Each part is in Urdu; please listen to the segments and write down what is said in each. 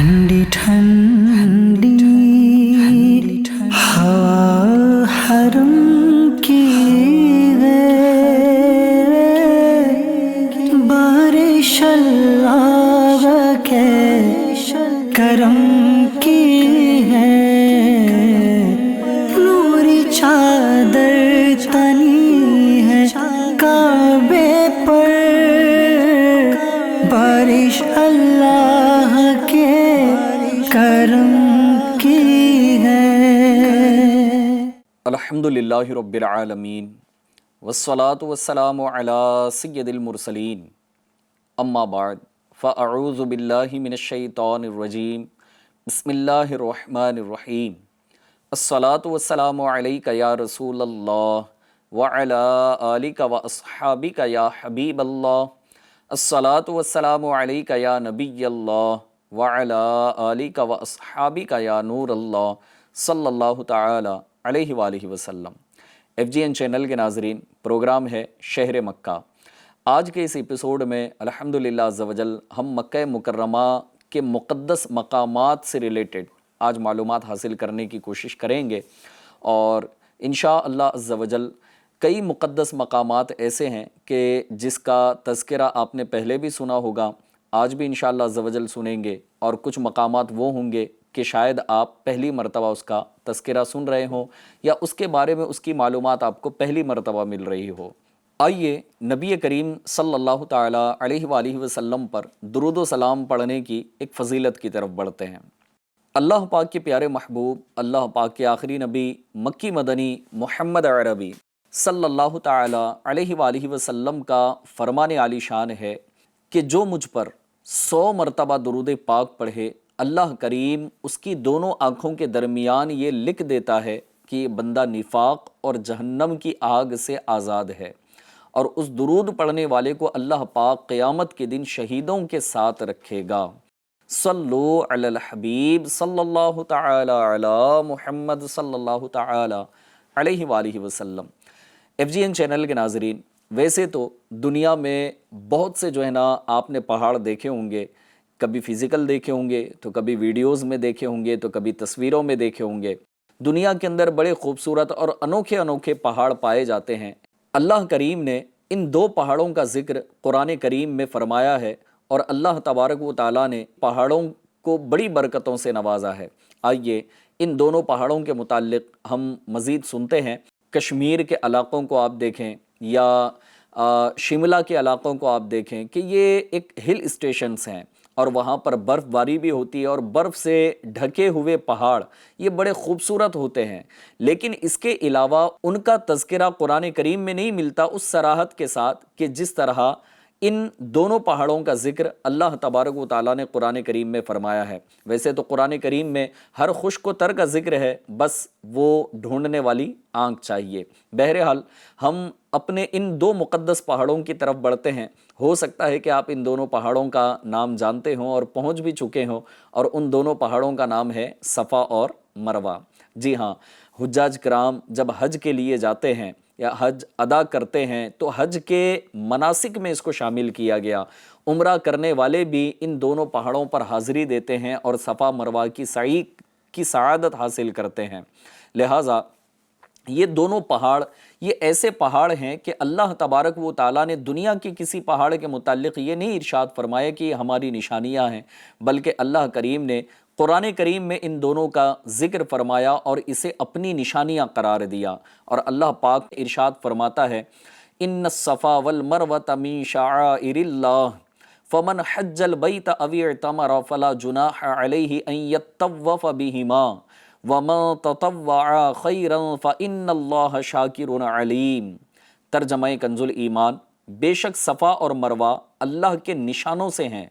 ٹھنڈی ٹھنڈی ہوا حرم کی ہے، بارش اللہ کے کرم کی ہے، نوری چادر تنی ہے کعبے پر، بارش اللہ کے کرم کی ہے۔ الحمدللہ رب العالمین والصلاة والسلام علی سید المرسلین، اما بعد فاعوذ باللہ من الشیطان الرجیم، بسم اللہ الرحمن الرحیم، الصلاة والسلام علیک یا رسول اللہ وعلی آلک واصحابک یا حبیب اللہ، الصلاة والسلام علیک یا نبی اللہ وعلی آلک واصحابک یا نور اللہ صلی اللہ تعالی علیہ وآلہ وسلم۔ ایف جی این چینل کے ناظرین، پروگرام ہے شہر مکہ۔ آج کے اس ایپیسوڈ میں الحمدللہ عز و جل ہم مکہ مکرمہ کے مقدس مقامات سے ریلیٹڈ آج معلومات حاصل کرنے کی کوشش کریں گے، اور انشاءاللہ عز و جل کئی مقدس مقامات ایسے ہیں کہ جس کا تذکرہ آپ نے پہلے بھی سنا ہوگا، آج بھی انشاءاللہ عز و جل سنیں گے، اور کچھ مقامات وہ ہوں گے کہ شاید آپ پہلی مرتبہ اس کا تذکرہ سن رہے ہوں یا اس کے بارے میں اس کی معلومات آپ کو پہلی مرتبہ مل رہی ہو۔ آئیے نبی کریم صلی اللہ تعالی علیہ وآلہ وسلم پر درود و سلام پڑھنے کی ایک فضیلت کی طرف بڑھتے ہیں۔ اللہ پاک کے پیارے محبوب، اللہ پاک کے آخری نبی مکی مدنی محمد عربی صلی اللہ تعالی علیہ وآلہ وسلم کا فرمان عالی شان ہے کہ جو مجھ پر 100 مرتبہ درود پاک پڑھے، اللہ کریم اس کی دونوں آنکھوں کے درمیان یہ لکھ دیتا ہے کہ یہ بندہ نفاق اور جہنم کی آگ سے آزاد ہے، اور اس درود پڑھنے والے کو اللہ پاک قیامت کے دن شہیدوں کے ساتھ رکھے گا۔ صلو علی الحبیب صلی اللہ تعالی علی محمد صلی اللہ تعالی علیہ وآلہ وسلم۔ ایف جی این چینل کے ناظرین، ویسے تو دنیا میں بہت سے جو ہے نا آپ نے پہاڑ دیکھے ہوں گے، کبھی فزیکل دیکھے ہوں گے تو کبھی ویڈیوز میں دیکھے ہوں گے تو کبھی تصویروں میں دیکھے ہوں گے۔ دنیا کے اندر بڑے خوبصورت اور انوکھے انوکھے پہاڑ پائے جاتے ہیں۔ اللہ کریم نے ان 2 پہاڑوں کا ذکر قرآن کریم میں فرمایا ہے، اور اللہ تبارک و تعالیٰ نے پہاڑوں کو بڑی برکتوں سے نوازا ہے۔ آئیے ان دونوں پہاڑوں کے متعلق ہم مزید سنتے ہیں۔ کشمیر کے علاقوں کو آپ دیکھیں یا شملہ کے علاقوں کو آپ دیکھیں کہ یہ ایک ہل اسٹیشنز ہیں، اور وہاں پر برف باری بھی ہوتی ہے، اور برف سے ڈھکے ہوئے پہاڑ یہ بڑے خوبصورت ہوتے ہیں، لیکن اس کے علاوہ ان کا تذکرہ قرآن کریم میں نہیں ملتا اس صراحت کے ساتھ کہ جس طرح ان دونوں پہاڑوں کا ذکر اللہ تبارک و تعالیٰ نے قرآن کریم میں فرمایا ہے۔ ویسے تو قرآن کریم میں ہر خشک و تر کا ذکر ہے، بس وہ ڈھونڈنے والی آنکھ چاہیے۔ بہرحال ہم اپنے ان 2 مقدس پہاڑوں کی طرف بڑھتے ہیں۔ ہو سکتا ہے کہ آپ ان دونوں پہاڑوں کا نام جانتے ہوں اور پہنچ بھی چکے ہوں، اور ان دونوں پہاڑوں کا نام ہے صفا اور مروہ۔ جی ہاں، حجاج کرام جب حج کے لیے جاتے ہیں یا حج ادا کرتے ہیں تو حج کے مناسک میں اس کو شامل کیا گیا۔ عمرہ کرنے والے بھی ان دونوں پہاڑوں پر حاضری دیتے ہیں اور صفا مروہ کی سعی کی سعادت حاصل کرتے ہیں۔ لہٰذا یہ دونوں پہاڑ یہ ایسے پہاڑ ہیں کہ اللہ تبارک و تعالیٰ نے دنیا کے کسی پہاڑ کے متعلق یہ نہیں ارشاد فرمایا کہ یہ ہماری نشانیاں ہیں، بلکہ اللہ کریم نے قرآن کریم میں ان دونوں کا ذکر فرمایا اور اسے اپنی نشانیاں قرار دیا۔ اور اللہ پاک ارشاد فرماتا ہے، ان الصفا والمروۃ من شعائر اللہ فمن حج البیت او اعتمر فلا جناح علیہ ان یطوف بہما وَمَن تَطَوَّعَ خَيْرًا فَإِنَّ اللَّهَ شَاكِرٌ عَلِيمٌ۔ ترجمہ کنز الایمان، بے شک صفا اور مروہ اللہ کے نشانوں سے ہیں،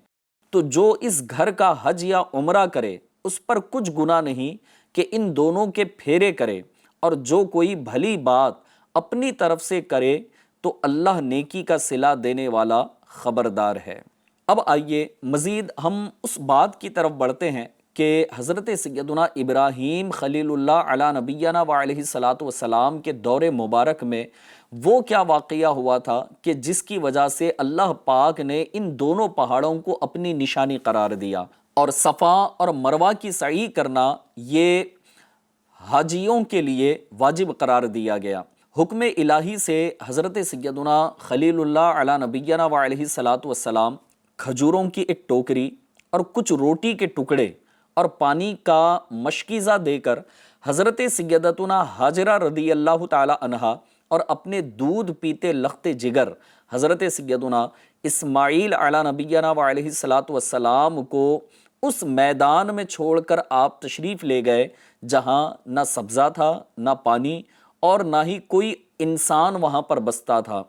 تو جو اس گھر کا حج یا عمرہ کرے اس پر کچھ گناہ نہیں کہ ان دونوں کے پھیرے کرے، اور جو کوئی بھلی بات اپنی طرف سے کرے تو اللہ نیکی کا صلہ دینے والا خبردار ہے۔ اب آئیے مزید ہم اس بات کی طرف بڑھتے ہیں کہ حضرت سیدنا ابراہیم خلیل اللہ علی نبینا و علیہ الصلاۃ والسلام کے دور مبارک میں وہ کیا واقعہ ہوا تھا کہ جس کی وجہ سے اللہ پاک نے ان دونوں پہاڑوں کو اپنی نشانی قرار دیا۔ اور صفا اور مروہ کی سعی کرنا یہ حاجیوں کے لیے واجب قرار دیا گیا۔ حکم الہی سے حضرت سیدنا خلیل اللہ علی نبینا و علیہ الصلاۃ والسلام کھجوروں کی ایک ٹوکری اور کچھ روٹی کے ٹکڑے اور پانی کا مشکیزہ دے کر حضرت سیدتنا ہاجرہ رضی اللہ تعالی عنہا اور اپنے دودھ پیتے لخت جگر حضرت سیدنا اسماعیل علی نبینا و علیہ الصلاۃ والسلام کو اس میدان میں چھوڑ کر آپ تشریف لے گئے جہاں نہ سبزہ تھا، نہ پانی، اور نہ ہی کوئی انسان وہاں پر بستا تھا۔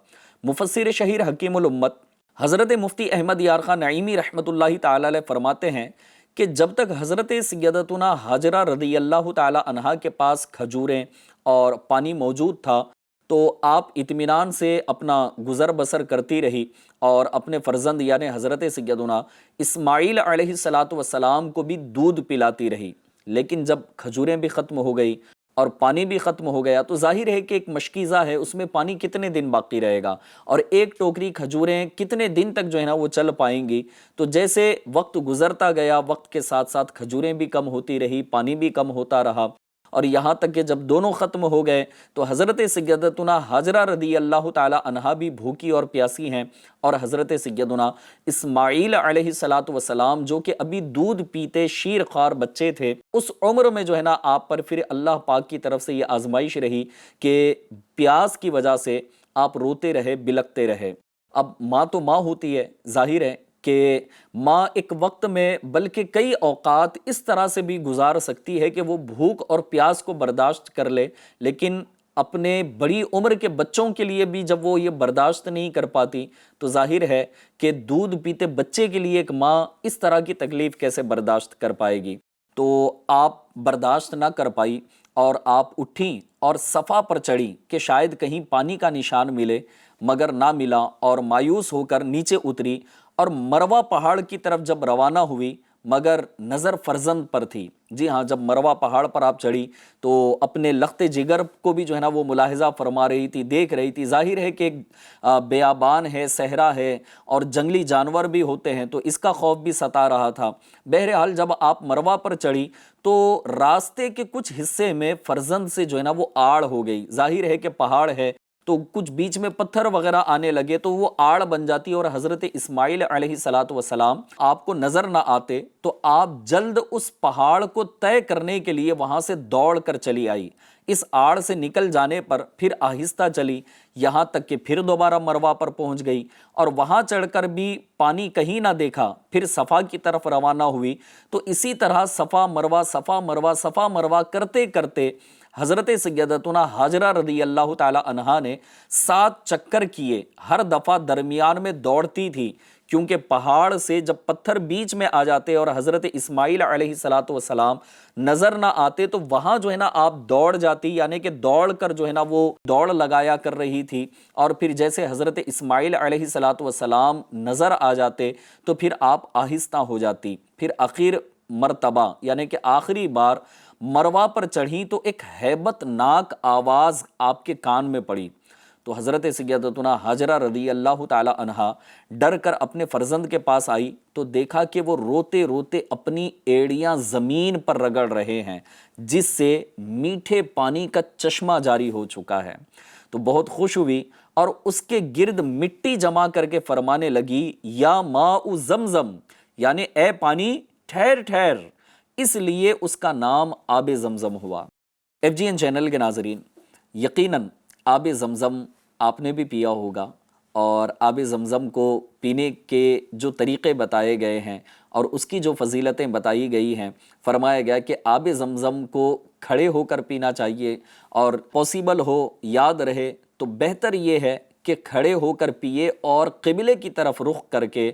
مفسر شہیر حکیم الامت حضرت مفتی احمد یار خان نعیمی رحمۃ اللہ تعالی علیہ فرماتے ہیں کہ جب تک حضرت سیدتنا ہاجرہ رضی اللہ تعالی عنہا کے پاس کھجوریں اور پانی موجود تھا تو آپ اطمینان سے اپنا گزر بسر کرتی رہی اور اپنے فرزند یعنی حضرت سیدنا اسماعیل علیہ الصلاۃ والسلام کو بھی دودھ پلاتی رہی۔ لیکن جب کھجوریں بھی ختم ہو گئی اور پانی بھی ختم ہو گیا تو ظاہر ہے کہ ایک مشکیزہ ہے، اس میں پانی کتنے دن باقی رہے گا اور ایک ٹوکری کھجوریں کتنے دن تک جو ہے نا وہ چل پائیں گی۔ تو جیسے وقت گزرتا گیا، وقت کے ساتھ ساتھ کھجوریں بھی کم ہوتی رہی، پانی بھی کم ہوتا رہا، اور یہاں تک کہ جب دونوں ختم ہو گئے تو حضرت سیدتنا ہاجرہ رضی اللہ تعالی عنہا بھی بھوکی اور پیاسی ہیں، اور حضرت سیدنا اسماعیل علیہ الصلاۃ والسلام جو کہ ابھی دودھ پیتے شیر خوار بچے تھے، اس عمر میں جو ہے نا آپ پر پھر اللہ پاک کی طرف سے یہ آزمائش رہی کہ پیاس کی وجہ سے آپ روتے رہے، بلکتے رہے۔ اب ماں تو ماں ہوتی ہے، ظاہر ہے کہ ماں ایک وقت میں بلکہ کئی اوقات اس طرح سے بھی گزار سکتی ہے کہ وہ بھوک اور پیاس کو برداشت کر لے، لیکن اپنے بڑی عمر کے بچوں کے لیے بھی جب وہ یہ برداشت نہیں کر پاتی تو ظاہر ہے کہ دودھ پیتے بچے کے لیے ایک ماں اس طرح کی تکلیف کیسے برداشت کر پائے گی۔ تو آپ برداشت نہ کر پائی اور آپ اٹھیں اور صفا پر چڑھی کہ شاید کہیں پانی کا نشان ملے، مگر نہ ملا، اور مایوس ہو کر نیچے اتری اور مروہ پہاڑ کی طرف جب روانہ ہوئی مگر نظر فرزند پر تھی۔ جی ہاں، جب مروہ پہاڑ پر آپ چڑھی تو اپنے لخت جگر کو بھی جو ہے نا وہ ملاحظہ فرما رہی تھی، دیکھ رہی تھی۔ ظاہر ہے کہ ایک بیابان ہے، صحرا ہے اور جنگلی جانور بھی ہوتے ہیں تو اس کا خوف بھی ستا رہا تھا۔ بہرحال جب آپ مروہ پر چڑھی تو راستے کے کچھ حصے میں فرزند سے جو ہے نا وہ آڑ ہو گئی۔ ظاہر ہے کہ پہاڑ ہے تو کچھ بیچ میں پتھر وغیرہ آنے لگے تو وہ آڑ بن جاتی، اور حضرت اسماعیل علیہ الصلاۃ والسلام آپ کو نظر نہ آتے تو آپ جلد اس پہاڑ کو طے کرنے کے لیے وہاں سے دوڑ کر چلی آئی۔ اس آڑ سے نکل جانے پر پھر آہستہ چلی یہاں تک کہ پھر دوبارہ مروہ پر پہنچ گئی، اور وہاں چڑھ کر بھی پانی کہیں نہ دیکھا، پھر صفا کی طرف روانہ ہوئی۔ تو اسی طرح صفا مروہ صفا مروہ صفا مروہ کرتے کرتے حضرت سیدتنا ہاجرہ رضی اللہ تعالی عنہا نے 7 چکر کیے۔ ہر دفعہ درمیان میں دوڑتی تھی کیونکہ پہاڑ سے جب پتھر بیچ میں آ جاتے اور حضرت اسماعیل علیہ الصلاۃ والسلام نظر نہ آتے تو وہاں جو ہے نا آپ دوڑ جاتی، یعنی کہ دوڑ کر جو ہے نا وہ دوڑ لگایا کر رہی تھی، اور پھر جیسے حضرت اسماعیل علیہ الصلاۃ والسلام نظر آ جاتے تو پھر آپ آہستہ ہو جاتی۔ پھر آخر مرتبہ یعنی کہ آخری بار مروہ پر چڑھی تو ایک ہیبت ناک آواز آپ کے کان میں پڑی تو حضرت سیدتنا ہاجرہ رضی اللہ تعالی عنہا ڈر کر اپنے فرزند کے پاس آئی تو دیکھا کہ وہ روتے روتے اپنی ایڑیاں زمین پر رگڑ رہے ہیں، جس سے میٹھے پانی کا چشمہ جاری ہو چکا ہے۔ تو بہت خوش ہوئی اور اس کے گرد مٹی جمع کر کے فرمانے لگی، یا ماء زمزم، یعنی اے پانی ٹھہر ٹھہر، اس لیے اس کا نام آب زمزم ہوا۔ ایف جی این چینل کے ناظرین، یقیناً آب زمزم آپ نے بھی پیا ہوگا، اور آب زمزم کو پینے کے جو طریقے بتائے گئے ہیں اور اس کی جو فضیلتیں بتائی گئی ہیں، فرمایا گیا کہ آب زمزم کو کھڑے ہو کر پینا چاہیے، اور پاسبل ہو یاد رہے تو بہتر یہ ہے کہ کھڑے ہو کر پیے اور قبلے کی طرف رخ کر کے،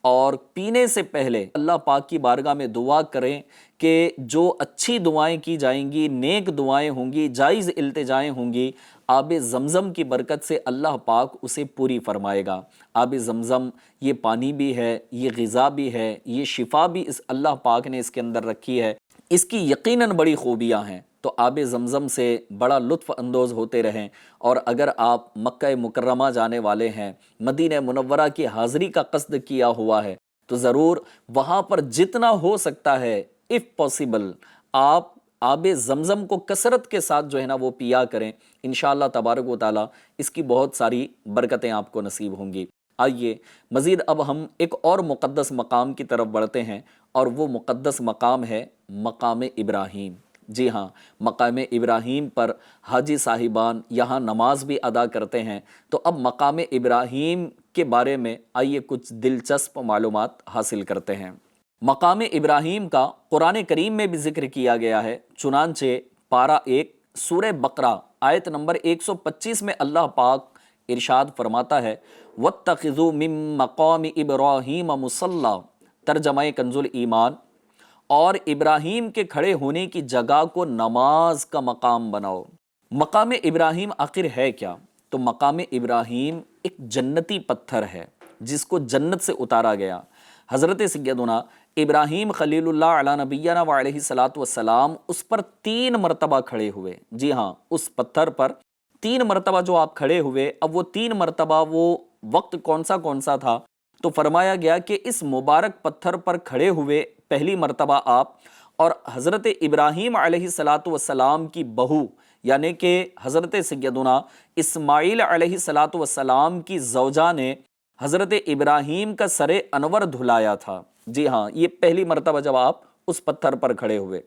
اور پینے سے پہلے اللہ پاک کی بارگاہ میں دعا کریں کہ جو اچھی دعائیں کی جائیں گی، نیک دعائیں ہوں گی، جائز التجائیں ہوں گی، آب زمزم کی برکت سے اللہ پاک اسے پوری فرمائے گا۔ آب زمزم یہ پانی بھی ہے، یہ غذا بھی ہے، یہ شفا بھی اس اللہ پاک نے اس کے اندر رکھی ہے، اس کی یقیناً بڑی خوبیاں ہیں۔ تو آب زمزم سے بڑا لطف اندوز ہوتے رہیں، اور اگر آپ مکہ مکرمہ جانے والے ہیں، مدینہ منورہ کی حاضری کا قصد کیا ہوا ہے، تو تو ضرور وہاں پر جتنا ہو سکتا ہے اف پاسبل آپ آب زمزم کو کثرت کے ساتھ جو ہے نا وہ پیا کریں، انشاءاللہ تبارک و تعالیٰ اس کی بہت ساری برکتیں آپ کو نصیب ہوں گی۔ آئیے مزید اب ہم ایک اور مقدس مقام کی طرف بڑھتے ہیں، اور وہ مقدس مقام ہے مقام ابراہیم۔ جی ہاں، مقام ابراہیم پر حاجی صاحبان یہاں نماز بھی ادا کرتے ہیں۔ تو اب مقام ابراہیم کے بارے میں آئیے کچھ دلچسپ معلومات حاصل کرتے ہیں۔ مقام ابراہیم کا قرآن کریم میں بھی ذکر کیا گیا ہے، چنانچہ پارہ 1 سورہ بقرہ آیت نمبر 125 میں اللہ پاک ارشاد فرماتا ہے وَاتَّخِذُوا مِن مَّقَامِ إِبْرَاهِيمَ مُصَلًّى، ترجمہ کنز الایمان، اور ابراہیم کے کھڑے ہونے کی جگہ کو نماز کا مقام بناؤ۔ مقام ابراہیم آخر ہے کیا؟ تو مقام ابراہیم ایک جنتی پتھر ہے جس کو جنت سے اتارا گیا۔ حضرت سیدنا ابراہیم خلیل اللہ علیہ نبینا و علیہ الصلوۃ والسلام اس پر 3 مرتبہ کھڑے ہوئے۔ جی ہاں، اس پتھر پر 3 مرتبہ جو آپ کھڑے ہوئے، اب وہ 3 مرتبہ وہ وقت کون سا تھا؟ تو فرمایا گیا کہ اس مبارک پتھر پر کھڑے ہوئے پہلی مرتبہ آپ، اور حضرت ابراہیم علیہ الصلوۃ والسلام کی بہو یعنی کہ حضرت سیدنا اسماعیل علیہ الصلوۃ والسلام کی زوجہ نے حضرت ابراہیم کا سر انور دھلایا تھا۔ جی ہاں، یہ پہلی مرتبہ جب آپ اس پتھر پر کھڑے ہوئے۔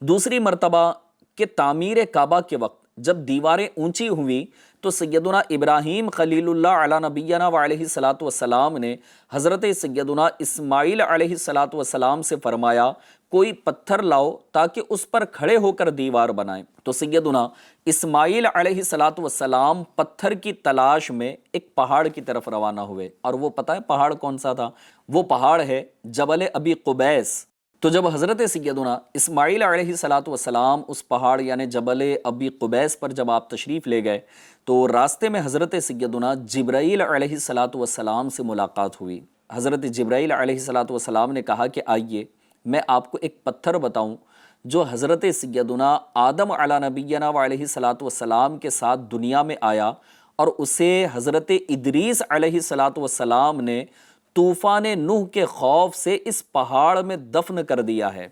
دوسری مرتبہ کہ تعمیر کعبہ کے وقت جب دیواریں اونچی ہوئی تو سیدنا ابراہیم خلیل اللہ علیہ نبینا و علیہ الصلوۃ والسلام نے حضرت سیدنا اسماعیل علیہ الصلوۃ والسلام سے فرمایا کوئی پتھر لاؤ تاکہ اس پر کھڑے ہو کر دیوار بنائیں۔ تو سیدنا اسماعیل علیہ الصلوۃ والسلام پتھر کی تلاش میں ایک پہاڑ کی طرف روانہ ہوئے، اور وہ پتہ ہے پہاڑ کون سا تھا؟ وہ پہاڑ ہے جبل ابی قبیس۔ تو جب حضرت سیدنا اسماعیل علیہ الصلوۃ والسلام اس پہاڑ یعنی جبل ابی قبیس پر جب آپ تشریف لے گئے تو راستے میں حضرت سیدنا جبرائیل علیہ الصلوۃ والسلام سے ملاقات ہوئی۔ حضرت جبرائیل علیہ الصلوۃ والسلام نے کہا کہ آئیے میں آپ کو ایک پتھر بتاؤں جو حضرت سیدنا آدم علیہ نبینا و علیہ الصلوۃ والسلام کے ساتھ دنیا میں آیا، اور اسے حضرت ادریس علیہ الصلوۃ والسلام نے طوفان نوح کے خوف سے اس پہاڑ میں دفن کر دیا ہے۔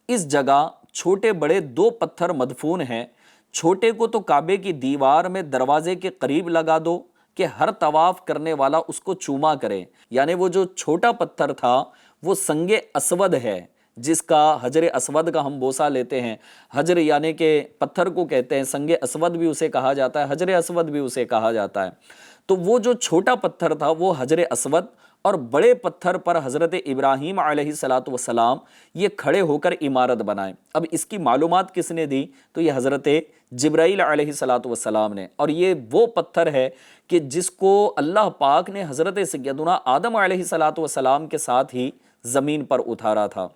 اس جگہ چھوٹے بڑے 2 پتھر مدفون ہیں۔ چھوٹے کو تو کعبے کی دیوار میں دروازے کے قریب لگا دو کہ ہر طواف کرنے والا اس کو چوما کرے، یعنی وہ جو چھوٹا پتھر تھا وہ سنگ اسود ہے، جس کا حجر اسود کا ہم بوسہ لیتے ہیں۔ حجر یعنی کہ پتھر کو کہتے ہیں، سنگ اسود بھی اسے کہا جاتا ہے، حجر اسود بھی اسے کہا جاتا ہے۔ تو وہ جو چھوٹا پتھر تھا وہ حجر اسود، اور بڑے پتھر پر حضرت ابراہیم علیہ الصلوۃ والسلام یہ کھڑے ہو کر عمارت بنائیں۔ اب اس کی معلومات کس نے دی؟ تو یہ حضرت جبرائیل علیہ الصلوۃ والسلام نے، اور یہ وہ پتھر ہے کہ جس کو اللہ پاک نے حضرت سیدنا آدم علیہ الصلوۃ والسلام کے ساتھ ہی زمین پر اتارا تھا۔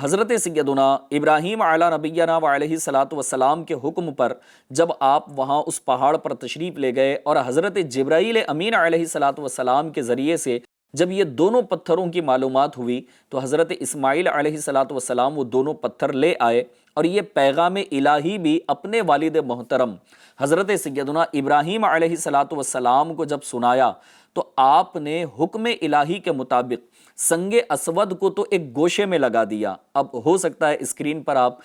حضرت سیدنا ابراہیم علیہ نبینا و علیہ الصلوۃ والسلام کے حکم پر جب آپ وہاں اس پہاڑ پر تشریف لے گئے، اور حضرت جبرائیل امین علیہ الصلوۃ والسلام کے ذریعے سے جب یہ دونوں پتھروں کی معلومات ہوئی تو حضرت اسماعیل علیہ الصلوۃ والسلام وہ دونوں پتھر لے آئے، اور یہ پیغام الہی بھی اپنے والد محترم حضرت سیدنا ابراہیم علیہ الصلوۃ والسلام کو جب سنایا تو آپ نے حکم الہی کے مطابق سنگ اسود کو تو ایک گوشے میں لگا دیا۔ اب ہو سکتا ہے اسکرین پر آپ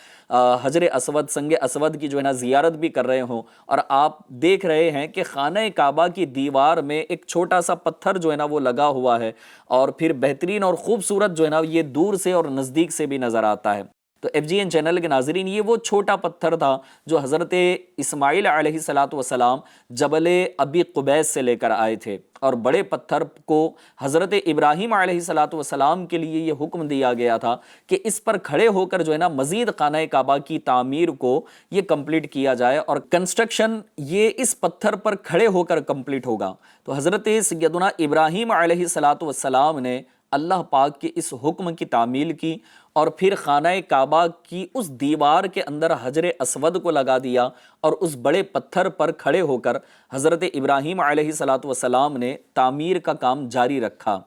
حجر اسود، سنگ اسود کی جو ہے نا زیارت بھی کر رہے ہوں، اور آپ دیکھ رہے ہیں کہ خانہ کعبہ کی دیوار میں ایک چھوٹا سا پتھر جو ہے نا وہ لگا ہوا ہے، اور پھر بہترین اور خوبصورت جو ہے نا یہ دور سے اور نزدیک سے بھی نظر آتا ہے۔ تو ایف جی این چینل کے ناظرین، یہ وہ چھوٹا پتھر تھا جو حضرت اسماعیل علیہ الصلوۃ والسلام جبل ابی قبیس سے لے کر آئے تھے، اور بڑے پتھر کو حضرت ابراہیم علیہ الصلوۃ والسلام کے لیے یہ حکم دیا گیا تھا کہ اس پر کھڑے ہو کر جو ہے نا مزید خانہ کعبہ کی تعمیر کو یہ کمپلیٹ کیا جائے، اور کنسٹرکشن یہ اس پتھر پر کھڑے ہو کر کمپلیٹ ہوگا۔ تو حضرت سیدنا ابراہیم علیہ الصلوۃ والسلام نے اللہ پاک کے اس حکم کی تعمیل کی، اور پھر خانہ کعبہ کی اس دیوار کے اندر حجر اسود کو لگا دیا، اور اس بڑے پتھر پر کھڑے ہو کر حضرت ابراہیم علیہ الصلوۃ والسلام نے تعمیر کا کام جاری رکھا۔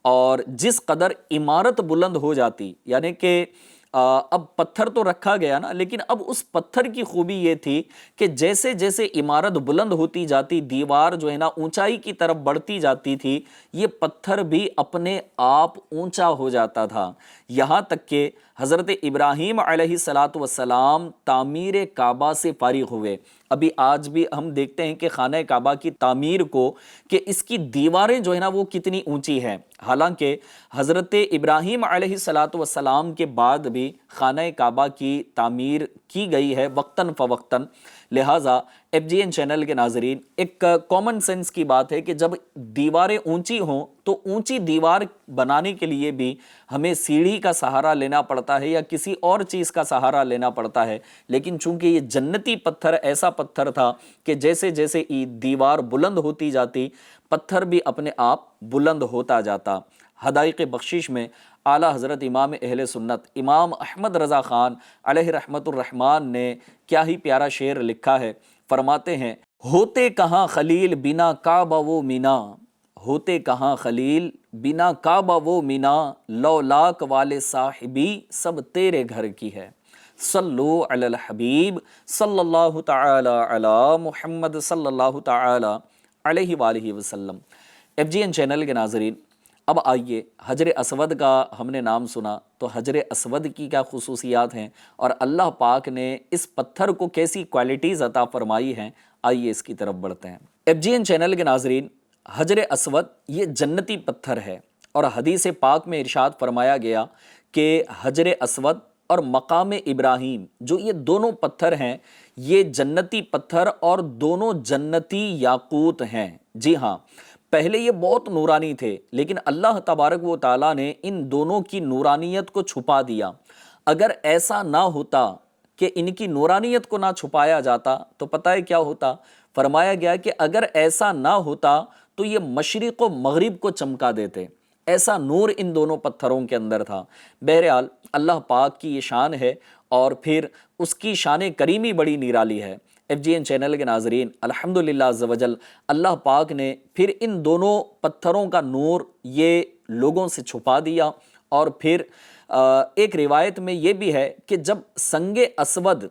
اور جس قدر عمارت بلند ہو جاتی، یعنی کہ اب پتھر تو رکھا گیا نا، لیکن اب اس پتھر کی خوبی یہ تھی کہ جیسے جیسے عمارت بلند ہوتی جاتی، دیوار جو ہے نا اونچائی کی طرف بڑھتی جاتی تھی، یہ پتھر بھی اپنے آپ اونچا ہو جاتا تھا، یہاں تک کہ حضرت ابراہیم علیہ السلام تعمیر کعبہ سے فارغ ہوئے۔ ابھی آج بھی ہم دیکھتے ہیں کہ خانہ کعبہ کی تعمیر کو، کہ اس کی دیواریں جو ہے نا وہ کتنی اونچی ہیں، حالانکہ حضرت ابراہیم علیہ السلام کے بعد بھی خانہ کعبہ کی تعمیر کی گئی ہے وقتاً فوقتاً۔ لہٰذا ایف جی این چینل کے ناظرین، ایک کامن سینس کی بات ہے کہ جب دیواریں اونچی ہوں تو اونچی دیوار بنانے کے لیے بھی ہمیں سیڑھی کا سہارا لینا پڑتا ہے یا کسی اور چیز کا سہارا لینا پڑتا ہے، لیکن چونکہ یہ جنتی پتھر ایسا پتھر تھا کہ جیسے جیسے دیوار بلند ہوتی جاتی، پتھر بھی اپنے آپ بلند ہوتا جاتا۔ حدائق بخشش میں اعلیٰ حضرت امام اہل سنت امام احمد رضا خان علیہ رحمت الرحمن نے کیا ہی پیارا شعر لکھا ہے، فرماتے ہیں: ہوتے کہاں خلیل بنا کعبہ و مینا، ہوتے کہاں خلیل بنا کعبہ و مینا، لولاک والے صاحبی سب تیرے گھر کی ہے، صلو علی الحبیب صلی اللہ تعالی علی محمد صلی اللہ تعالی علیہ وآلہ وسلم۔ ایف جی این چینل کے ناظرین، اب آئیے، حجر اسود کا ہم نے نام سنا، تو حجر اسود کی کیا خصوصیات ہیں اور اللہ پاک نے اس پتھر کو کیسی کوالٹیز عطا فرمائی ہیں، آئیے اس کی طرف بڑھتے ہیں۔ ایف جی این چینل کے ناظرین، حجر اسود یہ جنتی پتھر ہے، اور حدیث پاک میں ارشاد فرمایا گیا کہ حجر اسود اور مقام ابراہیم جو یہ دونوں پتھر ہیں، یہ جنتی پتھر اور دونوں جنتی یاقوت ہیں۔ جی ہاں، پہلے یہ بہت نورانی تھے، لیکن اللہ تبارک و تعالیٰ نے ان دونوں کی نورانیت کو چھپا دیا۔ اگر ایسا نہ ہوتا کہ ان کی نورانیت کو نہ چھپایا جاتا تو پتہ ہے کیا ہوتا؟ فرمایا گیا کہ اگر ایسا نہ ہوتا تو یہ مشرق و مغرب کو چمکا دیتے، ایسا نور ان دونوں پتھروں کے اندر تھا۔ بہرحال اللہ پاک کی یہ شان ہے، اور پھر اس کی شان کریمی بڑی نرالی ہے۔ ایف جی این چینل کے ناظرین، الحمدللہ عز و جل، اللہ پاک نے پھر ان دونوں پتھروں کا نور یہ لوگوں سے چھپا دیا، اور پھر ایک روایت میں یہ بھی ہے کہ جب سنگ اسود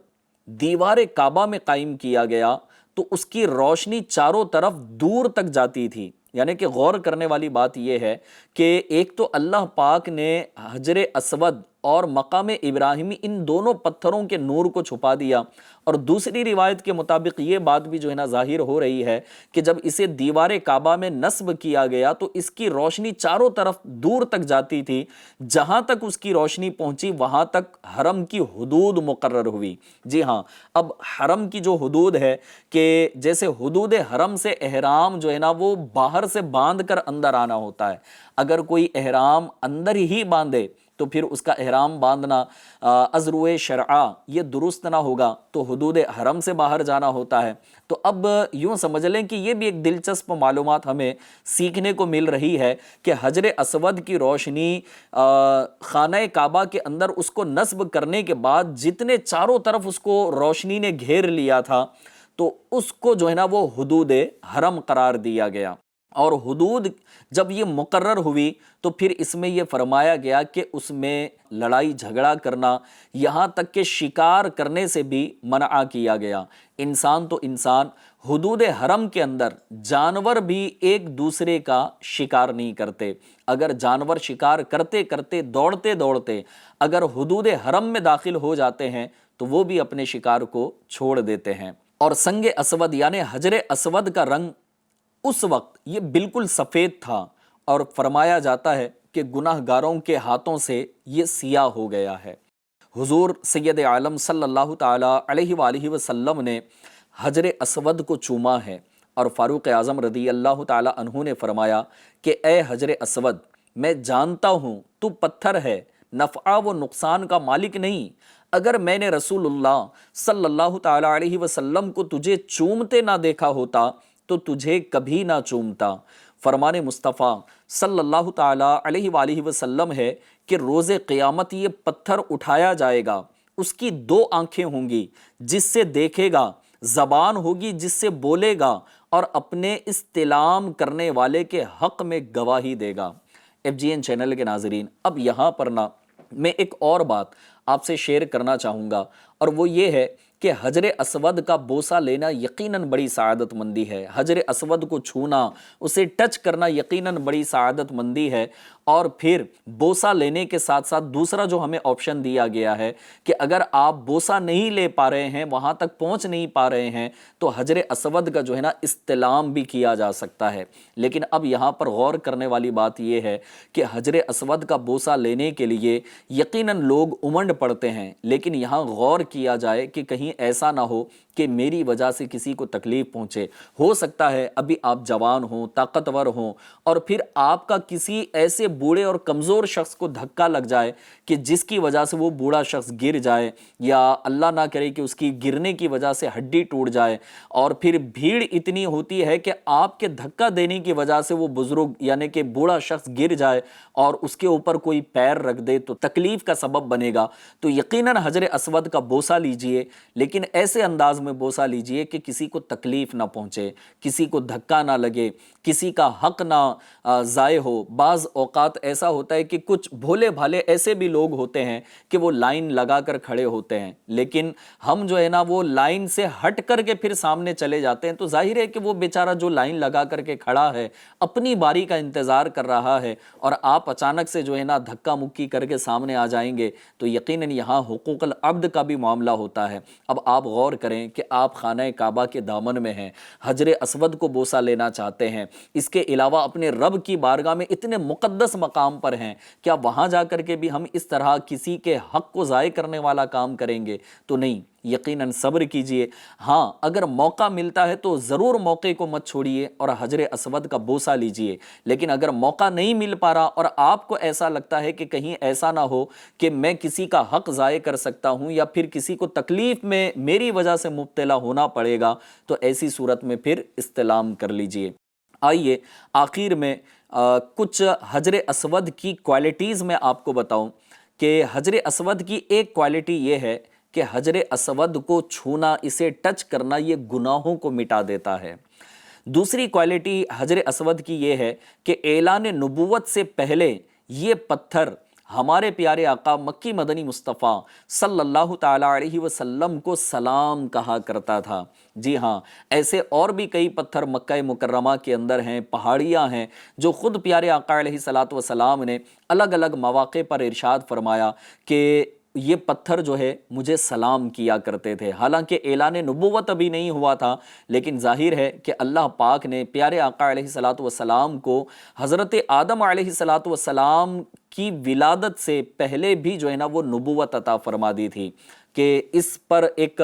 دیوار کعبہ میں قائم کیا گیا تو اس کی روشنی چاروں طرف دور تک جاتی تھی۔ یعنی کہ غور کرنے والی بات یہ ہے کہ ایک تو اللہ پاک نے حجر اسود اور مقام ابراہیمی ان دونوں پتھروں کے نور کو چھپا دیا، اور دوسری روایت کے مطابق یہ بات بھی جو ہے نا ظاہر ہو رہی ہے کہ جب اسے دیوار کعبہ میں نصب کیا گیا تو اس کی روشنی چاروں طرف دور تک جاتی تھی، جہاں تک اس کی روشنی پہنچی وہاں تک حرم کی حدود مقرر ہوئی۔ جی ہاں، اب حرم کی جو حدود ہے، کہ جیسے حدود حرم سے احرام جو ہے نا وہ باہر سے باندھ کر اندر آنا ہوتا ہے، اگر کوئی احرام اندر ہی باندھے تو پھر اس کا احرام باندھنا از روئے شرعہ یہ درست نہ ہوگا، تو حدود حرم سے باہر جانا ہوتا ہے۔ تو اب یوں سمجھ لیں کہ یہ بھی ایک دلچسپ معلومات ہمیں سیکھنے کو مل رہی ہے کہ حجر اسود کی روشنی خانہ کعبہ کے اندر اس کو نصب کرنے کے بعد جتنے چاروں طرف اس کو روشنی نے گھیر لیا تھا، تو اس کو جو ہے نا وہ حدود حرم قرار دیا گیا، اور حدود جب یہ مقرر ہوئی تو پھر اس میں یہ فرمایا گیا کہ اس میں لڑائی جھگڑا کرنا، یہاں تک کہ شکار کرنے سے بھی منع کیا گیا۔ انسان تو انسان، حدود حرم کے اندر جانور بھی ایک دوسرے کا شکار نہیں کرتے۔ اگر جانور شکار کرتے کرتے دوڑتے دوڑتے اگر حدود حرم میں داخل ہو جاتے ہیں تو وہ بھی اپنے شکار کو چھوڑ دیتے ہیں۔ اور سنگ اسود یعنی حجر اسود کا رنگ اس وقت یہ بالکل سفید تھا، اور فرمایا جاتا ہے کہ گناہ گاروں کے ہاتھوں سے یہ سیاہ ہو گیا ہے۔ حضور سید عالم صلی اللہ تعالی علیہ وآلہ وسلم نے حجر اسود کو چوما ہے، اور فاروق اعظم رضی اللہ تعالی عنہ نے فرمایا کہ اے حجر اسود، میں جانتا ہوں تو پتھر ہے، نفع و نقصان کا مالک نہیں، اگر میں نے رسول اللہ صلی اللہ تعالی علیہ وسلم کو تجھے چومتے نہ دیکھا ہوتا تو تجھے کبھی نہ چومتا۔ فرمان مصطفیٰ صلی اللہ تعالی علیہ وآلہ وسلم ہے کہ روز قیامت یہ پتھر اٹھایا جائے گا، اس کی دو آنکھیں ہوں گی جس سے دیکھے گا، زبان ہوگی جس سے بولے گا، اور اپنے استلام کرنے والے کے حق میں گواہی دے گا۔ ایف جی این چینل کے ناظرین، اب یہاں پر نا میں ایک اور بات آپ سے شیئر کرنا چاہوں گا، اور وہ یہ ہے کہ حجر اسود کا بوسہ لینا یقیناً بڑی سعادت مندی ہے۔ حجر اسود کو چھونا، اسے ٹچ کرنا یقیناً بڑی سعادت مندی ہے۔ اور پھر بوسہ لینے کے ساتھ ساتھ دوسرا جو ہمیں آپشن دیا گیا ہے کہ اگر آپ بوسہ نہیں لے پا رہے ہیں، وہاں تک پہنچ نہیں پا رہے ہیں، تو حجر اسود کا جو ہے نا استلام بھی کیا جا سکتا ہے۔ لیکن اب یہاں پر غور کرنے والی بات یہ ہے کہ حجر اسود کا بوسہ لینے کے لیے یقیناً لوگ امنڈ پڑتے ہیں، لیکن یہاں غور کیا جائے کہ کہیں ایسا نہ ہو کہ میری وجہ سے کسی کو تکلیف پہنچے۔ ہو سکتا ہے ابھی آپ جوان ہوں، طاقتور ہوں، اور پھر آپ کا کسی ایسے بوڑھے اور کمزور شخص کو دھکا لگ جائے کہ جس کی وجہ سے وہ بوڑھا شخص گر جائے، یا اللہ نہ کرے کہ اس کی گرنے کی وجہ سے ہڈی ٹوٹ جائے، اور پھر بھیڑ اتنی ہوتی ہے کہ آپ کے دھکا دینے کی وجہ سے وہ بزرگ یعنی کہ بوڑھا شخص گر جائے اور اس کے اوپر کوئی پیر رکھ دے تو تکلیف کا سبب بنے گا۔ تو یقیناً حجر اسود کا بوسہ لیجئے، لیکن ایسے انداز میں بوسہ لیجئے کہ کسی کو تکلیف نہ پہنچے، کسی کو دھکا نہ لگے، کسی کا حق نہ ضائع ہو۔ بعض اوقات ایسا ہوتا ہے کہ کچھ بھولے بھالے ایسے بھی لوگ ہوتے ہیں کہ وہ لائن لگا کر کھڑے ہوتے ہیں، لیکن ہم جو ہے نا وہ لائن سے ہٹ کر کے پھر سامنے چلے جاتے ہیں، تو ظاہر ہے کہ وہ بیچارہ جو لائن لگا کر کے کھڑا ہے اپنی باری کا انتظار کر رہا ہے، اور آپ اچانک سے جو ہے نا دھکا مکی کر کے سامنے آ جائیں گے، تو یقیناً یہاں حقوق العبد کا بھی معاملہ ہوتا ہے۔ اب آپ غور کریں کہ آپ خانہ کعبہ کے دامن میں ہیں، حجر اسود کو بوسہ لینا چاہتے ہیں، اس کے علاوہ اپنے رب کی بارگاہ میں اتنے مقدس مقام پر ہیں، کیا وہاں جا کر کے بھی ہم اس طرح کسی کے حق کو ضائع کرنے والا کام کریں گے؟ تو نہیں، یقیناً صبر کیجئے۔ ہاں، اگر موقع ملتا ہے تو ضرور موقع کو مت چھوڑیے اور حجر اسود کا بوسہ لیجئے، لیکن اگر موقع نہیں مل پا رہا اور آپ کو ایسا لگتا ہے کہ کہیں ایسا نہ ہو کہ میں کسی کا حق ضائع کر سکتا ہوں یا پھر کسی کو تکلیف میں میری وجہ سے مبتلا ہونا پڑے گا، تو ایسی صورت میں پھر استلام کر لیجئے۔ آئیے آخر میں کچھ حجر اسود کی کوالٹیز میں آپ کو بتاؤں کہ حجر اسود کی ایک کوالٹی یہ ہے کہ حجر اسود کو چھونا، اسے ٹچ کرنا، یہ گناہوں کو مٹا دیتا ہے۔ دوسری کوالٹی حجر اسود کی یہ ہے کہ اعلان نبوت سے پہلے یہ پتھر ہمارے پیارے آقا مکی مدنی مصطفیٰ صلی اللہ تعالیٰ علیہ وسلم کو سلام کہا کرتا تھا۔ جی ہاں، ایسے اور بھی کئی پتھر مکہ مکرمہ کے اندر ہیں، پہاڑیاں ہیں، جو خود پیارے آقا علیہ الصلوۃ والسلام نے الگ الگ مواقع پر ارشاد فرمایا کہ یہ پتھر جو ہے مجھے سلام کیا کرتے تھے۔ حالانکہ اعلان نبوت ابھی نہیں ہوا تھا، لیکن ظاہر ہے کہ اللہ پاک نے پیارے آقا علیہ الصلوۃ والسلام کو حضرت آدم علیہ الصلوۃ والسلام کی ولادت سے پہلے بھی جو ہے نا وہ نبوت عطا فرما دی تھی، کہ اس پر ایک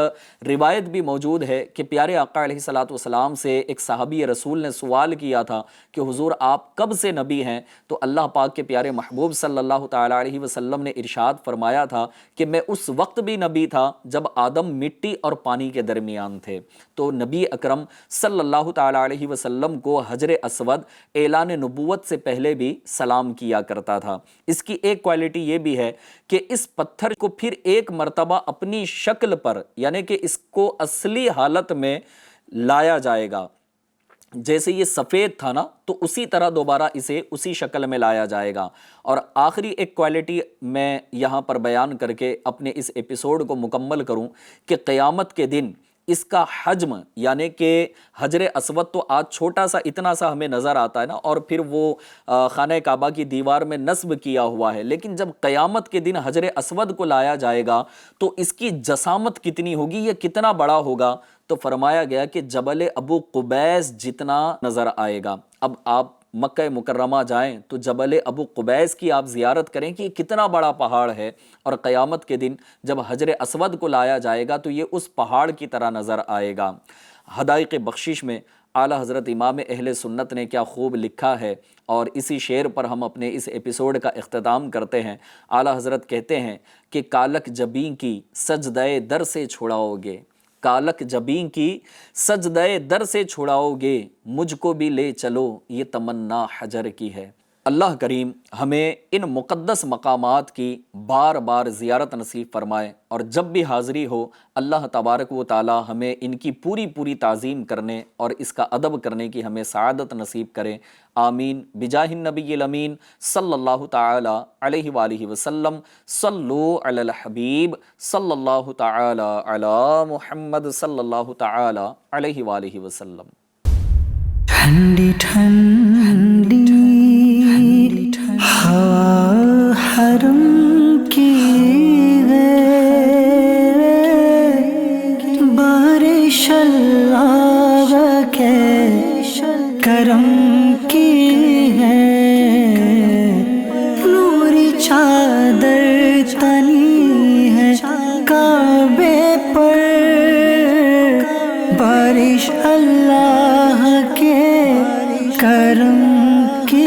روایت بھی موجود ہے کہ پیارے آقا علیہ الصلوۃ والسلام سے ایک صحابی رسول نے سوال کیا تھا کہ حضور آپ کب سے نبی ہیں؟ تو اللہ پاک کے پیارے محبوب صلی اللہ تعالیٰ علیہ وسلم نے ارشاد فرمایا تھا کہ میں اس وقت بھی نبی تھا جب آدم مٹی اور پانی کے درمیان تھے۔ تو نبی اکرم صلی اللہ تعالیٰ علیہ وسلم کو حجر اسود اعلان نبوت سے پہلے بھی سلام کیا کرتا تھا۔ اس کی ایک کوالٹی یہ بھی ہے کہ اس پتھر کو پھر ایک مرتبہ اپنی شکل پر، یعنی کہ اس کو اصلی حالت میں لایا جائے گا، جیسے یہ سفید تھا نا تو اسی طرح دوبارہ اسے اسی شکل میں لایا جائے گا۔ اور آخری ایک کوالٹی میں یہاں پر بیان کر کے اپنے اس ایپیسوڈ کو مکمل کروں کہ قیامت کے دن اس کا حجم، یعنی کہ حجر اسود تو آج چھوٹا سا اتنا سا ہمیں نظر آتا ہے نا، اور پھر وہ خانہ کعبہ کی دیوار میں نصب کیا ہوا ہے، لیکن جب قیامت کے دن حجر اسود کو لایا جائے گا تو اس کی جسامت کتنی ہوگی، یہ کتنا بڑا ہوگا؟ تو فرمایا گیا کہ جبل ابو قبیس جتنا نظر آئے گا۔ اب آپ مکہ مکرمہ جائیں تو جبل ابو قبیس کی آپ زیارت کریں کہ یہ کتنا بڑا پہاڑ ہے، اور قیامت کے دن جب حجر اسود کو لایا جائے گا تو یہ اس پہاڑ کی طرح نظر آئے گا۔ حدائق بخشش میں اعلیٰ حضرت امام اہل سنت نے کیا خوب لکھا ہے، اور اسی شعر پر ہم اپنے اس ایپیسوڈ کا اختتام کرتے ہیں۔ اعلیٰ حضرت کہتے ہیں کہ کالک جبیں کی سجدہ در سے چھڑاؤ گے، کالک جبیں کی سجدہ در سے چھڑاؤ گے، مجھ کو بھی لے چلو یہ تمنا حجر کی ہے۔ اللہ کریم ہمیں ان مقدس مقامات کی بار بار زیارت نصیب فرمائے، اور جب بھی حاضری ہو اللہ تبارک و تعالی ہمیں ان کی پوری تعظیم کرنے اور اس کا ادب کرنے کی ہمیں سعادت نصیب کرے، آمین بجاہ النبی الامین صلی اللہ تعالی علیہ وآلہ وسلم۔ صلو علی الحبیب صلی اللہ تعالی علی محمد صلی اللہ تعالی علیہ وآلہ وسلم۔ ٹھنڈی ٹھنڈی ہوا حرم کی ہے، بارش اللہ کے کرم کی ہے، نوری چادر تنی ہے کعبے پر، بارش اللہ کے کرم کی